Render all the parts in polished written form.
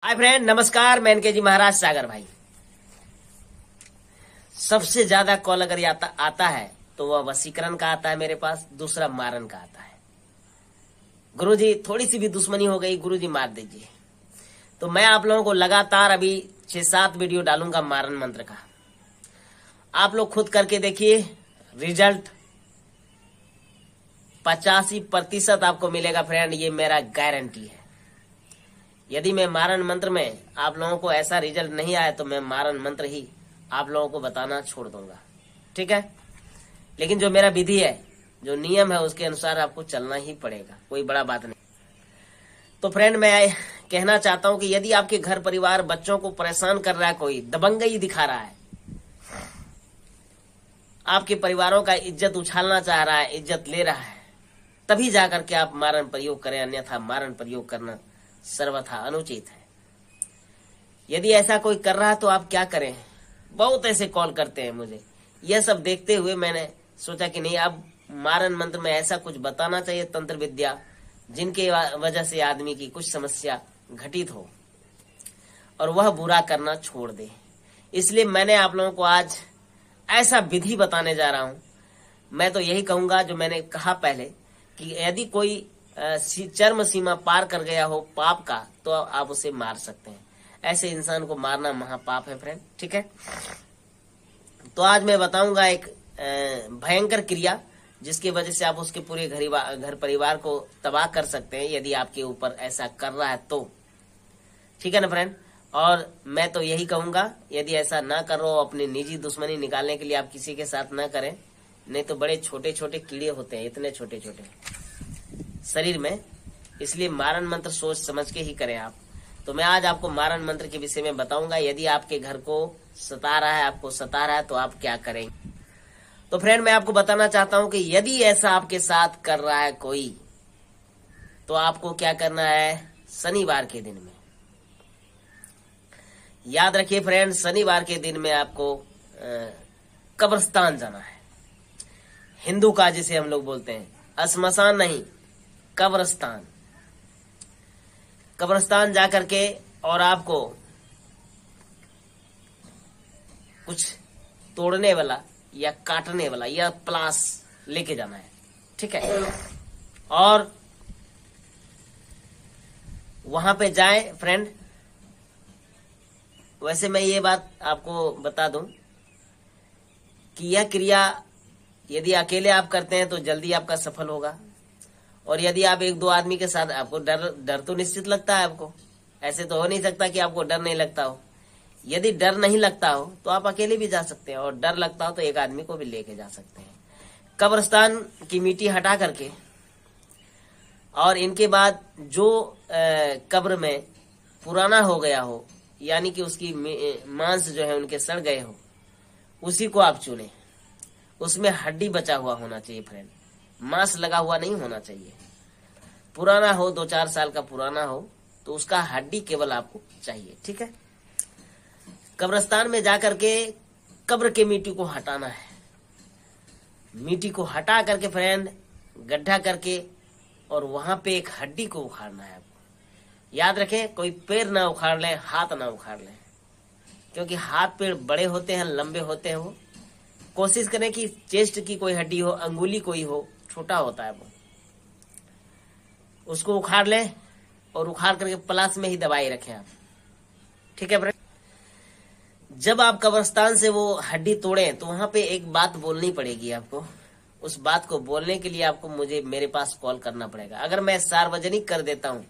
Hi friend, नमस्कार। मैं इनके जी महाराज सागर भाई। सबसे ज्यादा कॉल अगर आता है तो वह वशीकरण का आता है मेरे पास, दूसरा मारन का आता है। गुरुजी थोड़ी सी भी दुश्मनी हो गई, गुरुजी मार दीजिए। तो मैं आप लोगों को लगातार अभी 6-7 वीडियो डालूंगा मारन मंत्र का। आप लोग खुद करके देखिए, रिजल्ट 85% आपको मिलेगा फ्रेंड, ये मेरा गारंटी है। यदि मैं मारन मंत्र में आप लोगों को ऐसा रिजल्ट नहीं आया तो मैं मारन मंत्र ही आप लोगों को बताना छोड़ दूंगा, ठीक है। लेकिन जो मेरा विधि है, जो नियम है, उसके अनुसार आपको चलना ही पड़ेगा, कोई बड़ा बात नहीं। तो फ्रेंड, मैं कहना चाहता हूं कि यदि आपके घर परिवार बच्चों को परेशान कर रहा है, कोई दबंगई दिखा रहा है, आपके परिवारों का इज्जत उछालना चाह रहा है, इज्जत ले रहा है, तभी जाकर के आप मारन प्रयोग करें, अन्यथा मारन प्रयोग करना सर्वथा अनुचित है। यदि ऐसा कोई कर रहा है तो आप क्या करें। बहुत ऐसे कॉल करते हैं मुझे। यह सब देखते हुए मैंने सोचा कि नहीं, अब मारन मंत्र में ऐसा कुछ बताना चाहिए, तंत्र विद्या, जिनके वजह से आदमी की कुछ समस्या घटित हो और वह बुरा करना छोड़ दे। इसलिए मैंने आप लोगों को आज ऐसा विधि बताने जा रहा हूं। मैं तो यही कहूंगा जो मैंने कहा पहले, कि यदि कोई चर्म सीमा पार कर गया हो पाप का, तो आप उसे मार सकते हैं। ऐसे इंसान को मारना महापाप है फ्रेंड, ठीक है। तो आज मैं बताऊंगा एक भयंकर क्रिया, जिसकी वजह से आप उसके पूरे घर परिवार को तबाह कर सकते हैं, यदि आपके ऊपर ऐसा कर रहा है तो, ठीक है ना फ्रेंड। और मैं तो यही कहूंगा, यदि ऐसा ना करो, अपनी निजी दुश्मनी निकालने के लिए आप किसी के साथ ना करें, नहीं तो बड़े छोटे छोटे कीड़े होते हैं, इतने छोटे छोटे शरीर में। इसलिए मारन मंत्र सोच समझ के ही करें आप। तो मैं आज आपको मारन मंत्र के विषय में बताऊंगा। यदि आपके घर को सता रहा है, आपको सता रहा है, तो आप क्या करें। तो फ्रेंड, मैं आपको बताना चाहता हूं कि यदि ऐसा आपके साथ कर रहा है कोई, तो आपको क्या करना है। शनिवार के दिन में, याद रखिए फ्रेंड, शनिवार के दिन में आपको कब्रिस्तान जाना है। हिंदू का जिसे हम लोग बोलते हैं, श्मशान नहीं, कब्रिस्तान। कब्रिस्तान जाकर के और आपको कुछ तोड़ने वाला या काटने वाला या प्लास लेके जाना है, ठीक है। और वहां पे जाएं फ्रेंड। वैसे मैं ये बात आपको बता दूं कि यह क्रिया यदि अकेले आप करते हैं तो जल्दी आपका सफल होगा, और यदि आप 1-2 आदमी के साथ, आपको डर तो निश्चित लगता है आपको। ऐसे तो हो नहीं सकता कि आपको डर नहीं लगता हो। यदि डर नहीं लगता हो तो आप अकेले भी जा सकते हैं, और डर लगता हो तो एक आदमी को भी लेके जा सकते हैं। कब्रिस्तान की मिट्टी हटा करके, और इनके बाद जो कब्र में पुराना हो गया हो, यानी कि उसकी मांस जो है उनके सड़ गए हो, उसी को आप चुने। उसमें हड्डी बचा हुआ होना चाहिए फ्रेंड, मांस लगा हुआ नहीं होना चाहिए। पुराना हो, 2-4 साल का पुराना हो, तो उसका हड्डी केवल आपको चाहिए, ठीक है। कब्रिस्तान में जाकर के कब्र के मिट्टी को हटाना है। मिट्टी को हटा करके फ्रेंड, गड्ढा करके, और वहां पे एक हड्डी को उखाड़ना है आपको। याद रखें, कोई पैर ना उखाड़ लें, हाथ ना उखाड़ लें, क्योंकि हाथ पैर बड़े होते हैं, लंबे होते हैं। वो कोशिश करें कि चेस्ट की कोई हड्डी हो, अंगुली कोई हो, छोटा होता है वो, उसको उखाड़ लें, और उखाड़ करके प्लास में ही दबाई रखें आप, ठीक है फ्रेंड। जब आप कब्रिस्तान से वो हड्डी तोड़े, तो वहां पे एक बात बोलनी पड़ेगी आपको। उस बात को बोलने के लिए आपको मेरे पास कॉल करना पड़ेगा। अगर मैं सार्वजनिक कर देता हूं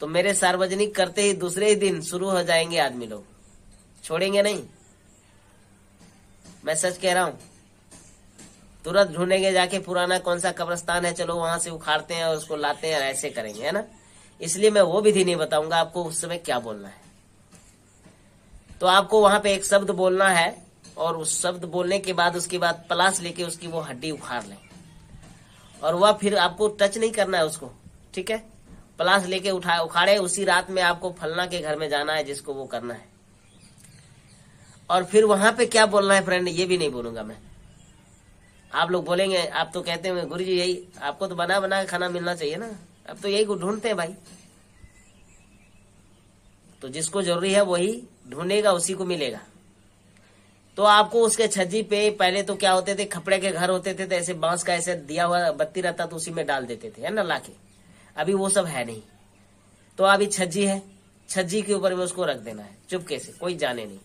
तो मेरे सार्वजनिक करते ही दूसरे ही दिन शुरू हो जाएंगे आदमी लोग, छोड़ेंगे नहीं। मैं सच कह रहा हूं। तुरंत ढूंढेंगे जाके पुराना कौन सा कब्रिस्तान है, चलो वहां से उखाड़ते हैं और उसको लाते हैं, ऐसे करेंगे, है ना। इसलिए मैं वो विधि नहीं बताऊंगा आपको उस समय क्या बोलना है। तो आपको वहां पे एक शब्द बोलना है, और उस शब्द बोलने के बाद उसके बाद प्लास लेके उसकी वो हड्डी उखाड़ लें, और वह फिर आपको टच नहीं करना है उसको, ठीक है। प्लास लेके उखाड़े, उसी रात में आपको फलना के घर में जाना है जिसको वो करना है। और फिर वहां पे क्या बोलना है फ्रेंड, ये भी नहीं बोलूंगा मैं। आप लोग बोलेंगे, आप तो कहते हैं गुरुजी यही, आपको तो बना बना के खाना मिलना चाहिए ना, अब तो यही को ढूंढते हैं भाई। तो जिसको जरूरी है वही ढूंढेगा, उसी को मिलेगा। तो आपको उसके छज्जी पे पहले तो क्या होते थे, खपड़े के घर होते थे, तो ऐसे बांस का ऐसे दिया हुआ बत्ती रहता तो उसी में डाल देते थे, है ना, लाके। अभी वो सब है नहीं। तो अभी छज्जी है, छज्जी के ऊपर में उसको रख देना है चुपके से, कोई जाने नहीं।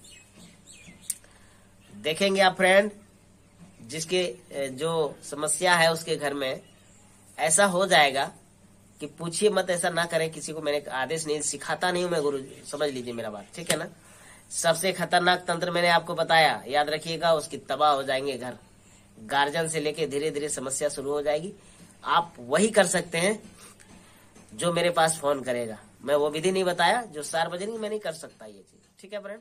देखेंगे आप फ्रेंड, जिसके जो समस्या है उसके घर में ऐसा हो जाएगा कि पूछिए मत, ऐसा ना करें किसी को। मैंने आदेश नहीं, सिखाता नहीं हूं मैं गुरु, समझ लीजिए मेरा बात, ठीक है ना। सबसे खतरनाक तंत्र मैंने आपको बताया, याद रखिएगा, उसकी तबाह हो जाएंगे घर। गार्जियन से लेके धीरे धीरे समस्या शुरू हो जाएगी। आप वही कर सकते हैं जो मेरे पास फोन करेगा। मैं वो विधि नहीं बताया जो सार्वजनिक, मैं नहीं कर सकता ये चीज, ठीक है फ्रेंड।